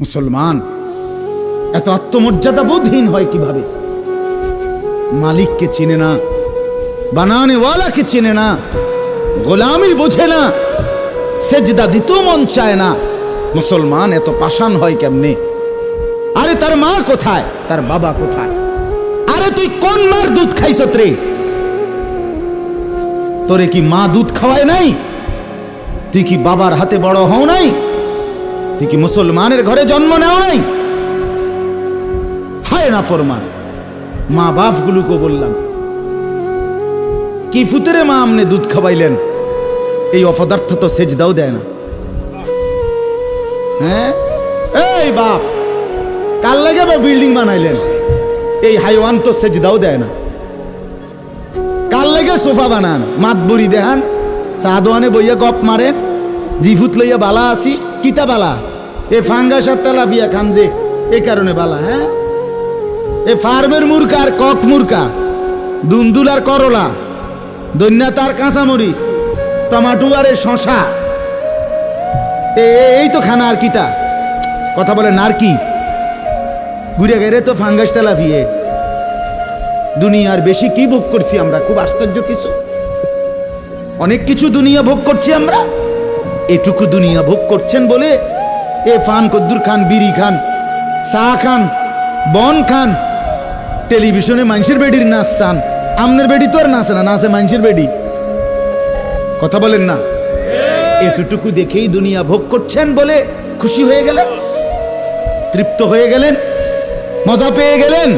মুসলমান এত আত্মমর্যাদা বোধহীন হয় কিভাবে? মালিককে চিনে না, বানানে ওয়ালাকে চিনে না, গোলামি বোঝে না, সেজদা দিতেও মন চায় না। মুসলমান এত পাষাণ হয় কেমনে? আরে তার মা কোথায়, তার বাবা কোথায়? আরে তুই কোন মার দুধ খাইছত রে? তোরে কি মা দুধ খাওয়ায় নাই? তুই কি বাবার হাতে বড় হও নাই? তুই কি মুসলমানের ঘরে জন্ম নেও নাই? হায় না ফরমান। মা বাপ গুলোকে বললাম, কি ফুতেরে মা আমনে দুধ খাওয়াইলেন? এই অপদার্থ তো সেজদাও দেয় না। হ্যাঁ, এই বাপ কাল লাগে বিল্ডিং বানাইলেন, এই হাইওয়ান তো সেজদাও দেয় না। কাল লাগে সোফা বানান, মাতবুরি দেখান, চা দোয়ানে বইয়া গপ মারেন, জিভুত লইয়া বালা আসি, কিতা বালা? এ ফাঙ্গাস আর তেলাপিয়া খান যে, এই কারণে বালা। হ্যাঁ, এ ফার্মের মুরকা আর কক মুরকা, দুন্দুল আর করলা, দৈন্যা তার কাঁচামরিচ, টমাটো আর শশা, এই তো খানা। আর কিতা কথা বলে নারকি ঘুরে গেলে তো ফাঙ্গাস তেলাপিয়ে। দুনিয়ার বেশি কি ভোগ করছি আমরা? খুব আশ্চর্য কিছু, অনেক কিছু দুনিয়া ভোগ করছি আমরা। এটুকু দুনিয়া ভোগ করছেন বলে এ ফান কদ্দুর খান, বিড়ি খান, চা খান, বন খান, টেলিভিশনে মানুষের বেডির নাচ চান। আমনের বেডি তো আর নাচে না, নাচে মানুষের বেডি। কথা বলেন না? এতটুকু দেখেই দুনিয়া ভোগ করছেন বলে খুশি হয়ে গেলেন, তৃপ্ত হয়ে গেলেন, মজা পেয়ে গেলেন।